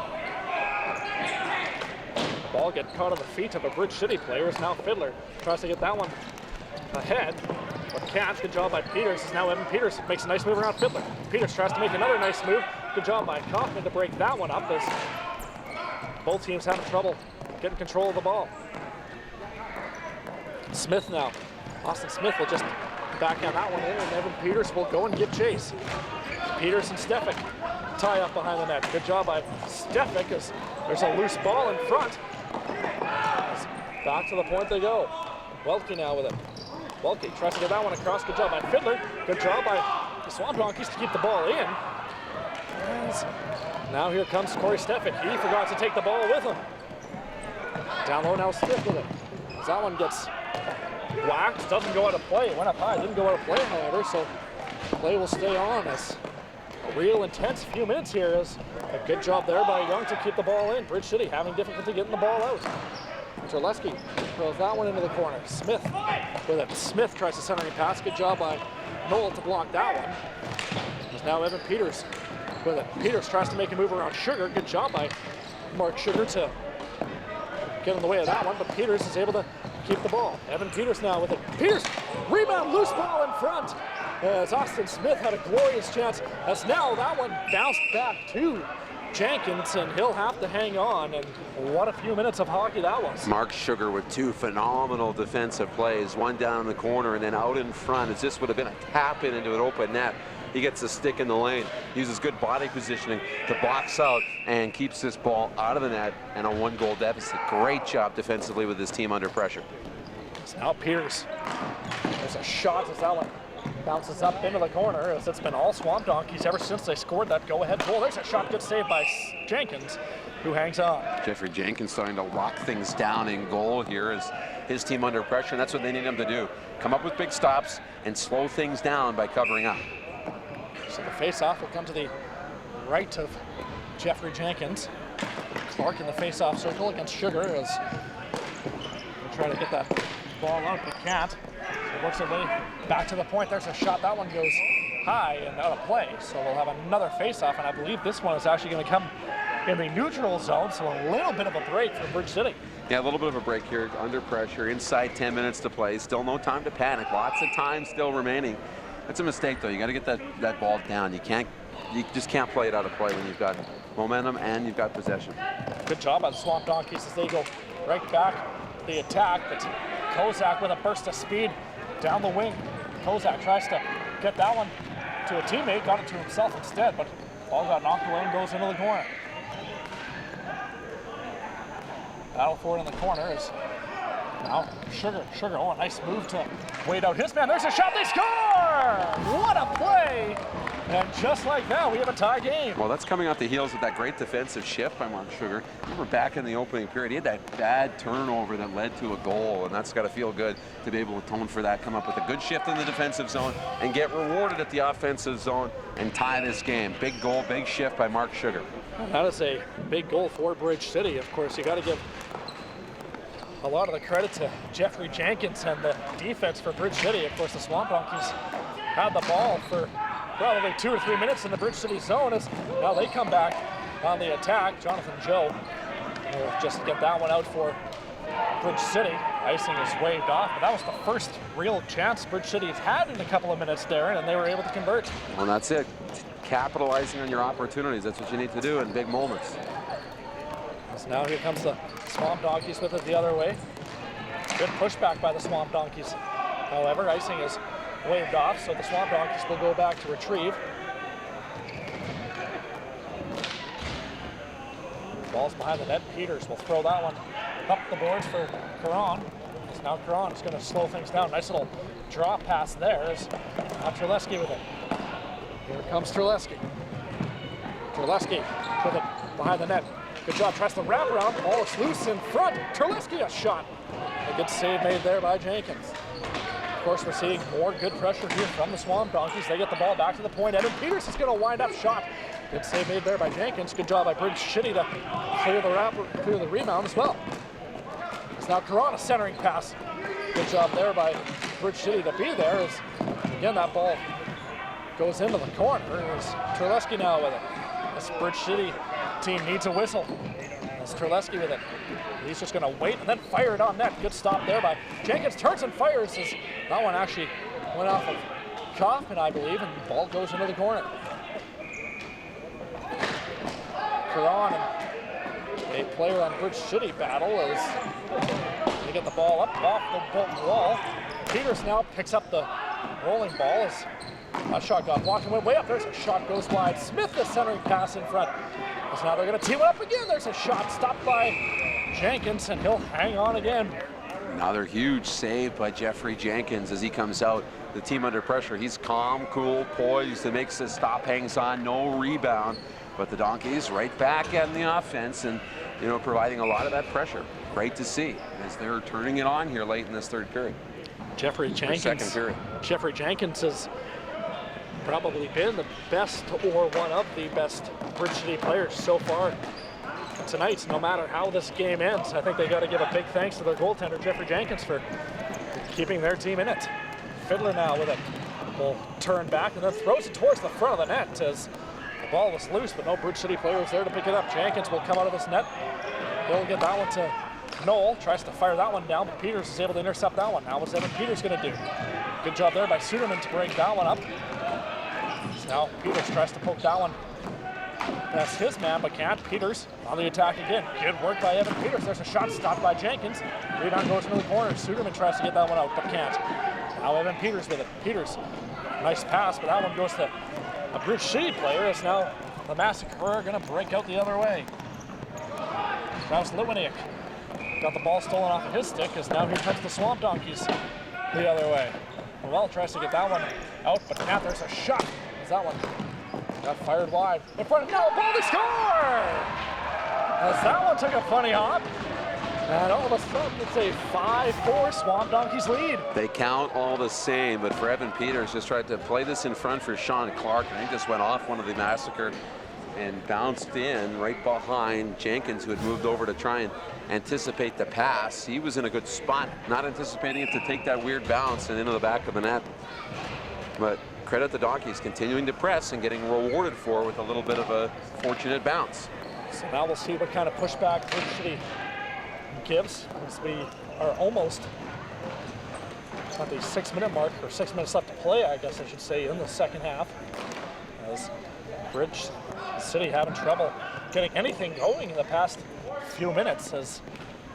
Ball get caught on the feet of a Bridge City player. Is now Fiddler. Tries to get that one ahead, but can't. Good job by Peters. Is now Evan Peters makes a nice move around Fiddler. Peters tries to make another nice move. Good job by Kaufman to break that one up, as both teams having trouble getting control of the ball. Smith now. Austin Smith will just backhand that one in, and Evan Peters will go and give chase. Peters and Stefik tie up behind the net. Good job by Stefik, as there's a loose ball in front. Back to the point they go. Welke now with it. Welke tries to get that one across. Good job by Fiddler. Good job by the Swamp Donkeys to keep the ball in. And now here comes Corey Stefik. He forgot to take the ball with him. Down low now, Smith with it. As that one gets whacked, doesn't go out of play. It went up high, didn't go out of play, however, so play will stay on. As a real intense few minutes here. Is a good job there by Young to keep the ball in. Bridge City having difficulty getting the ball out. Terleski throws that one into the corner. Smith with it. Smith tries to centering pass. Good job by Noel to block that one. There's now Evan Peters with it. Peters tries to make a move around Sugar. Good job by Mark Sugar to get in the way of that one, but Peters is able to keep the ball. Evan Peters now with it. Peters, rebound, loose ball in front. As Austin Smith had a glorious chance, as now that one bounced back to Jenkins, and he'll have to hang on. And what a few minutes of hockey that was. Mark Sugar with 2 phenomenal defensive plays, one down in the corner and then out in front. As this would have been a tap in into an open net. He gets the stick in the lane, uses good body positioning to box out and keeps this ball out of the net, and a 1-goal deficit. Great job defensively with his team under pressure. It's now Peters. There's a shot as that one bounces up into the corner, as it's been all Swamp Donkeys ever since they scored that go-ahead goal. There's a shot, good save by Jenkins, who hangs on. Jeffrey Jenkins starting to lock things down in goal here as his team under pressure, and that's what they need him to do. Come up with big stops and slow things down by covering up. So the face-off will come to the right of Jeffrey Jenkins. Clark in the face-off circle against Sugar, as they try to get that ball out, but can't. So works their way back to the point. There's a shot. That one goes high and out of play. So we'll have another face-off, and I believe this one is actually going to come in the neutral zone. So a little bit of a break for Bridge City. Yeah, a little bit of a break here, under pressure, inside 10 minutes to play. Still no time to panic. Lots of time still remaining. That's a mistake, though. You got to get that ball down. You just can't play it out of play when you've got momentum and you've got possession. Good job by the Swamp Donkeys as they go right back the attack. But Kozak with a burst of speed down the wing. Kozak tries to get that one to a teammate, got it to himself instead, but ball got knocked away and goes into the corner. Battle for it in the corner is now Sugar. Oh, a nice move to wait out his man. There's a shot, they score! What a play! And just like that, we have a tie game. Well, that's coming off the heels of that great defensive shift by Mark Sugar. Remember back in the opening period, he had that bad turnover that led to a goal, and that's got to feel good to be able to atone for that, come up with a good shift in the defensive zone, and get rewarded at the offensive zone and tie this game. Big goal, big shift by Mark Sugar. That is a big goal for Bridge City. Of course, you got to give a lot of the credit to Jeffrey Jenkins and the defense for Bridge City. Of course, the Swamp Donkeys had the ball for probably 2 or 3 minutes in the Bridge City zone, as now they come back on the attack. Jonathan Joe We'll just get that one out for Bridge City. Icing is waved off, but that was the first real chance Bridge City has had in a couple of minutes, Darren, and they were able to convert. Well, that's it. Capitalizing on your opportunities. That's what you need to do in big moments. So now here comes the Swamp Donkeys with it the other way. Good pushback by the Swamp Donkeys. However, icing is waved off, so the Swamp Donkeys will go back to retrieve. Ball's behind the net. Peters will throw that one up the boards for Caron. Now Caron is going to slow things down. Nice little draw pass there. Now Terleski with it. Here comes Terleski. Terleski with it behind the net. Good job, tries to wrap around. Ball is loose in front. Terleski, a shot. A good save made there by Jenkins. Of course, we're seeing more good pressure here from the Swamp Donkeys. They get the ball back to the point. Evan Peters is going to wind up shot. Good save made there by Jenkins. Good job by Bridge City to clear the rebound as well. It's now Caron, a centering pass. Good job there by Bridge City to be there. As again, that ball goes into the corner. There's Terleski now with it. This Bridge City team needs a whistle. That's Terleski with it. He's just going to wait and then fire it on net. Good stop there by Jenkins. Turns and fires. That one actually went off of Kaufman, I believe, and the ball goes into the corner. Caron and a player on Bridge City battle as they get the ball up off the Bolton wall. Peters now picks up the rolling ball as a shot got blocked and went way up. There's a shot, goes wide. Smith, the centering pass in front. So now they're going to team it up again. There's a shot stopped by Jenkins, and he'll hang on again. Another huge save by Jeffrey Jenkins as he comes out. The team under pressure. He's calm, cool, poised, and makes the stop, hangs on, no rebound. But the Donkeys right back in the offense and, you know, providing a lot of that pressure. Great to see as they're turning it on here late in this third period. Jeffrey Jenkins. Second period. Jeffrey Jenkins has probably been the best or one of the best Bridge City players so far tonight. No matter how this game ends, I think they got to give a big thanks to their goaltender, Jeffrey Jenkins, for keeping their team in it. Fiddler now with it. Will turn back and then throws it towards the front of the net as the ball was loose, but no Bridge City player was there to pick it up. Jenkins will come out of this net. He'll get that one to Noel. Tries to fire that one down, but Peters is able to intercept that one. Now what's Evan Peters going to do? Good job there by Suderman to break that one up. So now Peters tries to poke that one. That's his man, but can't. Peters on the attack again. Good work by Evan Peters. There's a shot stopped by Jenkins. Rebound goes into the corner. Suderman tries to get that one out, but can't. Now Evan Peters with it. Peters, nice pass, but that one goes to a Bridge City player. As now the Massacre are going to break out the other way. Klaus Litwiniak got the ball stolen off of his stick, as now here comes the Swamp Donkeys the other way. Noel tries to get that one out, but can't. There's a shot. As that one got fired wide. In front of now, ball to score! As that one took a funny hop. And all of a sudden, it's a 5-4 Swamp Donkeys lead. They count all the same, but for Evan Peters, just tried to play this in front for Sean Clark. I think this went off one of the Massacre and bounced in right behind Jenkins, who had moved over to try and anticipate the pass. He was in a good spot, not anticipating it to take that weird bounce and into the back of the net. But credit the Donkeys continuing to press and getting rewarded for with a little bit of a fortunate bounce. So now we'll see what kind of pushback Bridge City gives as we are almost at the 6-minute mark, or 6 minutes left to play, I guess I should say, in the second half. As Bridge City having trouble getting anything going in the past few minutes, as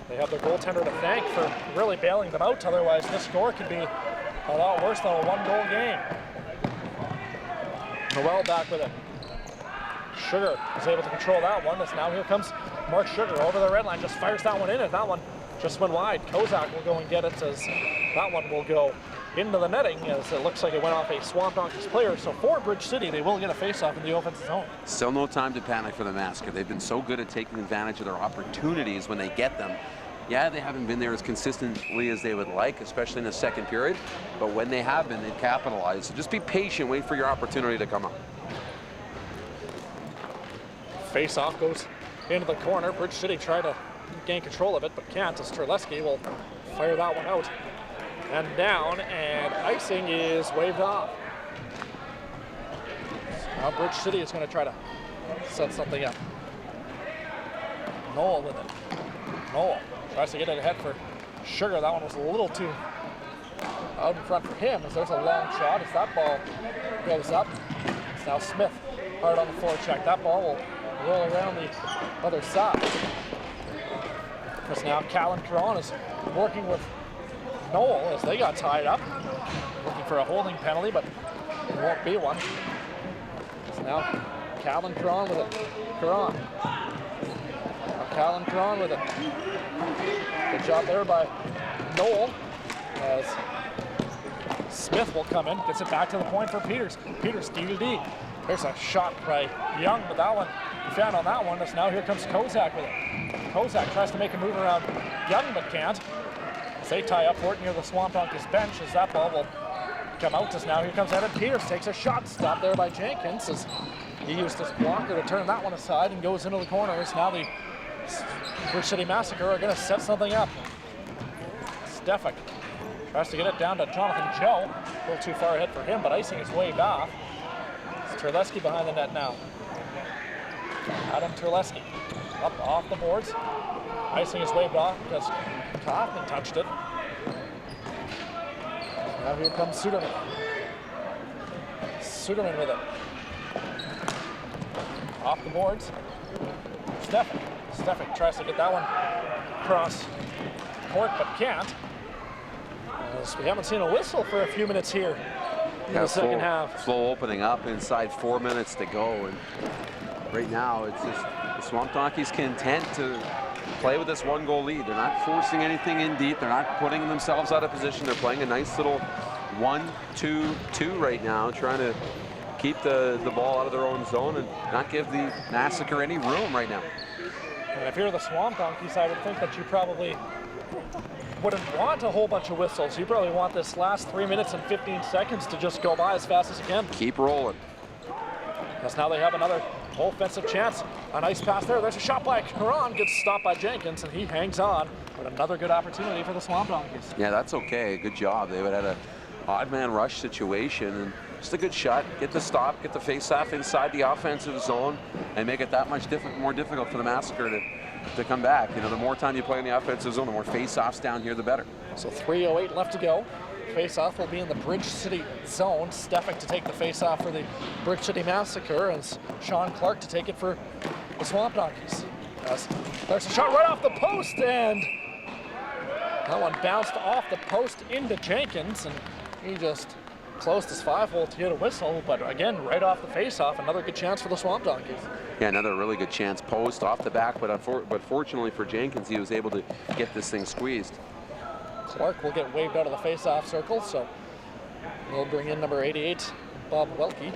they have their goaltender to thank for really bailing them out. Otherwise, this score could be a lot worse than a 1-goal game. Noel back with it. Sugar is able to control that one, as now here comes Mark Sugar over the red line, just fires that one in, and that one just went wide. Kozak will go and get it, as that one will go into the netting, as it looks like it went off a Swamp Donkeys player. So for Bridge City, they will get a face-off in the offensive zone. Still no time to panic for the Massacre. They've been so good at taking advantage of their opportunities when they get them. Yeah, they haven't been there as consistently as they would like, especially in the second period, but when they have been, they've capitalized. So just be patient, wait for your opportunity to come up. Face-off goes into the corner. Bridge City tried to gain control of it, but can't, as Terleski will fire that one out and down, and icing is waved off. So now Bridge City is going to try to set something up. Noel with it. Noel tries to get it ahead for Sugar. That one was a little too out in front for him, as there's a long shot as that ball goes up. It's now Smith hard on the forecheck. That ball will roll around the other side. Because now Callan Caron is working with Noel as they got tied up. Looking for a holding penalty, but it won't be one. So now Callan Caron with it. Caron. Callan Caron with it. Good job there by Noel as Smith will come in, gets it back to the point for Peters. Peters D to D. There's a shot by Young, but that one, he found on that one. As now here comes Kozak with it. Kozak tries to make a move around Young, but can't. As they tie up for it near the Swamp Donkeys bench, as that ball will come out. As now here comes Evan Peters, takes a shot, stopped there by Jenkins, as he used his blocker to turn that one aside and goes into the corner. As now the Bridge City Massacre are going to set something up. Stefik tries to get it down to Jonathan Joe. A little too far ahead for him, but icing his way back. It's Terleski behind the net now. Adam Terleski up off the boards. Icing his way back because Kaufman touched it. Now here comes Suderman. Suderman with it. Off the boards. Stefik. Stefik tries to get that one across court, but can't. As we haven't seen a whistle for a few minutes here in the second half. Slow opening up inside 4 minutes to go. And right now, it's just the Swamp Donkeys content to play with this 1-goal lead. They're not forcing anything in deep. They're not putting themselves out of position. They're playing a nice little 1-2-2 right now, trying to keep the ball out of their own zone and not give the Massacre any room right now. And if you're the Swamp Donkeys, I would think that you probably wouldn't want a whole bunch of whistles. You probably want this last 3 minutes and 15 seconds to just go by as fast as you can. Keep rolling. Because now they have another offensive chance. A nice pass there. There's a shot by Caron. Gets stopped by Jenkins, and he hangs on. But another good opportunity for the Swamp Donkeys. Yeah, that's okay. Good job. They would have had an odd man rush situation. And just a good shot. Get the stop, get the face-off inside the offensive zone, and make it that much more difficult for the Massacre to come back. You know, the more time you play in the offensive zone, the more face-offs down here, the better. So 3:08 left to go. Face-off will be in the Bridge City zone. Stefik to take the face-off for the Bridge City Massacre, and Sean Clark to take it for the Swamp Donkeys. There's a shot right off the post, and that one bounced off the post into Jenkins, and he just closed his 5-hole to get a whistle, but again, right off the face-off, another good chance for the Swamp Donkeys. Yeah, another really good chance post off the back, but fortunately for Jenkins, he was able to get this thing squeezed. Clark will get waved out of the face-off circle, so we'll bring in number 88, Bob Welke.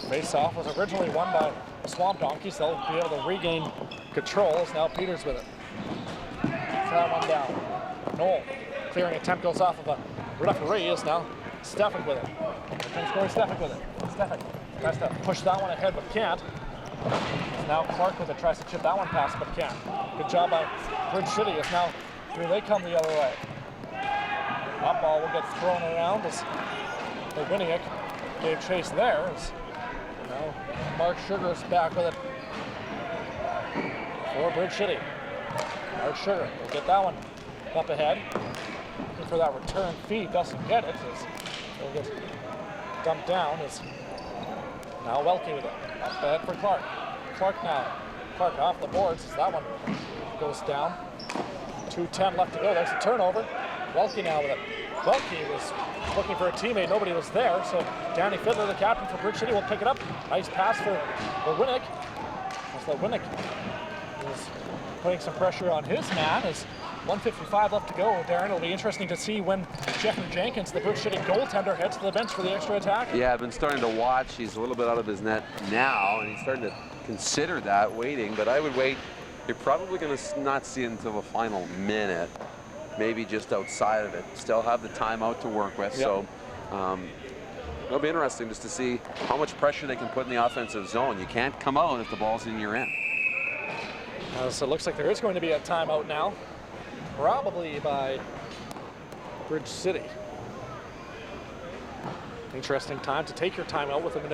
Face-off was originally won by the Swamp Donkeys. They'll be able to regain control as now Peters with it. That one down. Noel, clearing attempt goes off of a referee, is now Stefik with it. Here comes Corey Stefik with it. Stefik tries to push that one ahead, but can't. Now Clark with it, tries to chip that one past, but can't. Good job by Bridge City, as now here they come the other way. That ball will get thrown around as the Winnick gave chase there. As now Mark Sugar's back with it for Bridge City. Mark Sugar will get that one up ahead. Looking for that return feed, doesn't get it. It'll get dumped down. As now Welke with it. Up ahead for Clark. Clark now. Clark off the boards as that one goes down. 2:10 left to go. There's a turnover. Welke now with it. Welke was looking for a teammate. Nobody was there. So Danny Fiddler, the captain for Bridge City, will pick it up. Nice pass for Winnick. As the Winnick is putting some pressure on his man. As 1:55 left to go, Darren. It'll be interesting to see when Jeffrey Jenkins, the Bridge City goaltender, heads to the bench for the extra attack. Yeah, I've been starting to watch. He's a little bit out of his net now, and he's starting to consider that, waiting. But I would wait. You're probably going to not see it until the final minute, maybe just outside of it. Still have the timeout to work with. Yep. So it'll be interesting just to see how much pressure they can put in the offensive zone. You can't come out if the ball's in your end. So it looks like there is going to be a timeout now, probably by Bridge City. Interesting time to take your timeout with 1: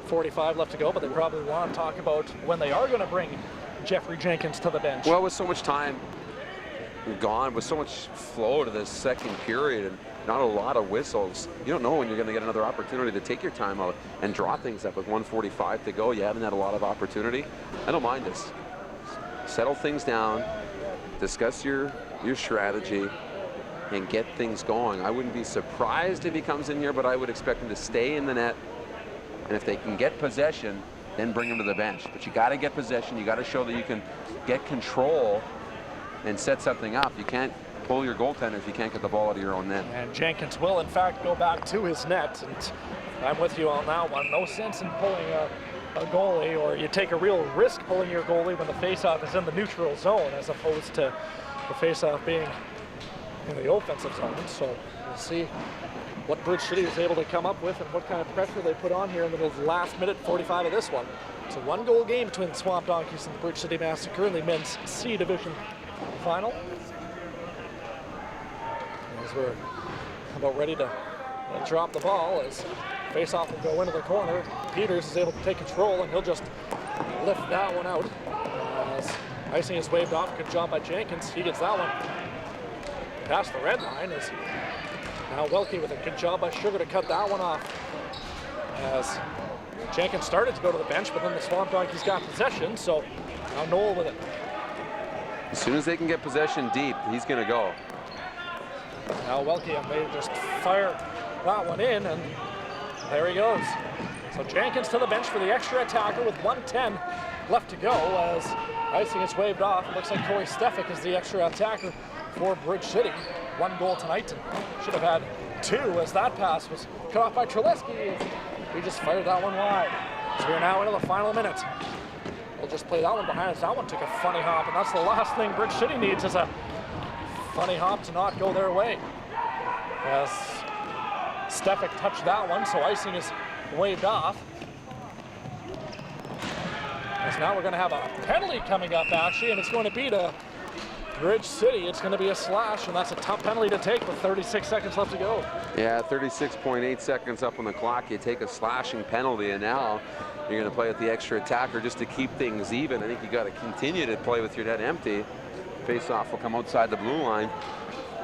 45 left to go, but they probably want to talk about when they are going to bring Jeffrey Jenkins to the bench. Well, with so much time gone, with so much flow to this second period and not a lot of whistles, you don't know when you're going to get another opportunity to take your time out and draw things up. With 1:45 to go, you haven't had a lot of opportunity. I don't mind this. Settle things down, discuss your strategy, and get things going. I wouldn't be surprised if he comes in here, but I would expect him to stay in the net. And if they can get possession, then bring him to the bench. But you got to get possession. You got to show that you can get control and set something up. You can't pull your goaltender if you can't get the ball out of your own net. And Jenkins will, in fact, go back to his net. And I'm with you on that one. No sense in pulling a goalie, or you take a real risk pulling your goalie when the faceoff is in the neutral zone, as opposed to the faceoff being in the offensive zone. So we'll see what Bridge City is able to come up with and what kind of pressure they put on here in the last minute 45 of this one. It's a one-goal game between the Swamp Donkeys and the Bridge City Massacre in the men's C Division final. As we're about ready to drop the ball, as face-off will go into the corner. Peters is able to take control, and he'll just lift that one out. As icing is waved off. Good job by Jenkins. He gets that one past the red line. As now Welke with a good job by Sugar to cut that one off. As Jenkins started to go to the bench, but then the Swamp Donkeys got possession, so now Noel with it. As soon as they can get possession deep, he's going to go. Now Welke may just fire that one in, and there he goes. So Jenkins to the bench for the extra attacker with 1:10 left to go, as icing is waved off. It looks like Corey Stefik is the extra attacker for Bridge City. 1 goal tonight, and should have had 2, as that pass was cut off by Treleski. He just fired that one wide. So we're now into the final minute. We'll just play that one behind us. That one took a funny hop, and that's the last thing Bridge City needs, is a funny hop to not go their way. As Stefik touched that one, so icing is waved off. As now we're going to have a penalty coming up, actually, and it's going to be to Bridge City. It's going to be a slash, and that's a tough penalty to take with 36 seconds left to go. Yeah, 36.8 seconds up on the clock. You take a slashing penalty, and now you're going to play with the extra attacker just to keep things even. I think you got to continue to play with your net empty. Face-off will come outside the blue line.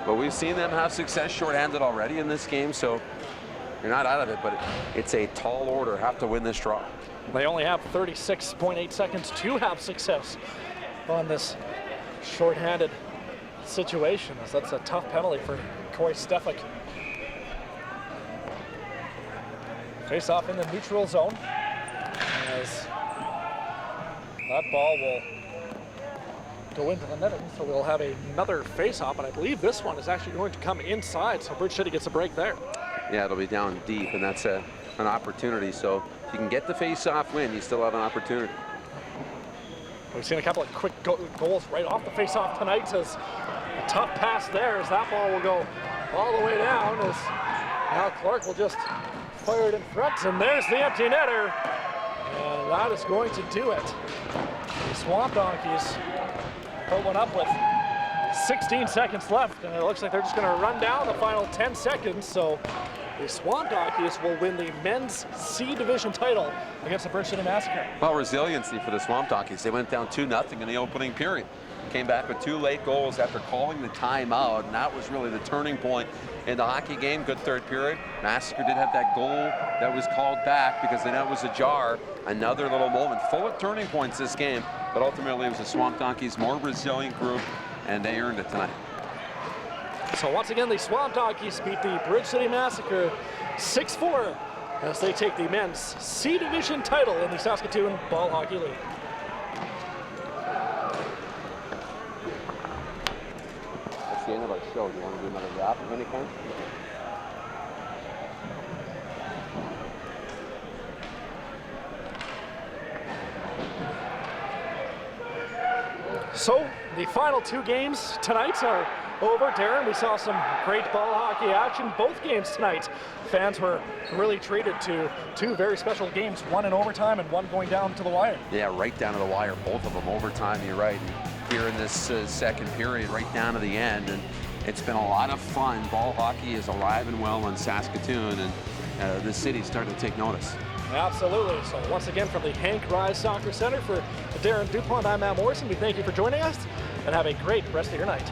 But we've seen them have success shorthanded already in this game, so you're not out of it, but it's a tall order. Have to win this draw. They only have 36.8 seconds to have success on this shorthanded situation, as that's a tough penalty for Corey Stefik. Face off in the neutral zone, as that ball will go into the netting, so we'll have another face-off, and I believe this one is actually going to come inside, so Bridge City gets a break there. Yeah, it'll be down deep, and that's an opportunity. So if you can get the face-off win, you still have an opportunity. We've seen a couple of quick goals right off the face-off tonight, as a tough pass there, as that ball will go all the way down, as now Clark will just fire it in front, and there's the empty netter, and that is going to do it. The Swamp Donkeys put one up with 16 seconds left, and it looks like they're just going to run down the final 10 seconds, so the Swamp Donkeys will win the men's C Division title against the Bridge City Massacre. Well, resiliency for the Swamp Donkeys. They went down 2-0 in the opening period. Came back with 2 late goals after calling the timeout, and that was really the turning point in the hockey game. Good third period. Massacre did have that goal that was called back because the net was ajar. Another little moment, full of turning points this game, but ultimately it was the Swamp Donkeys' more resilient group, and they earned it tonight. So once again, the Swamp Donkeys beat the Bridge City Massacre 6-4 as they take the men's C Division title in the Saskatoon Ball Hockey League. That's the end of our show. Do you want to do another wrap of any kind? So the final 2 games tonight are over. Darren, we saw some great ball hockey action both games tonight. Fans were really treated to 2 very special games, one in overtime and one going down to the wire. Yeah, right down to the wire, both of them overtime, you're right. And here in this second period, right down to the end, and it's been a lot of fun. Ball hockey is alive and well in Saskatoon, and the city's starting to take notice. Absolutely. So once again from the Hank Rise Soccer Center for Darren DuPont, I'm Matt Morrison. We thank you for joining us and have a great rest of your night.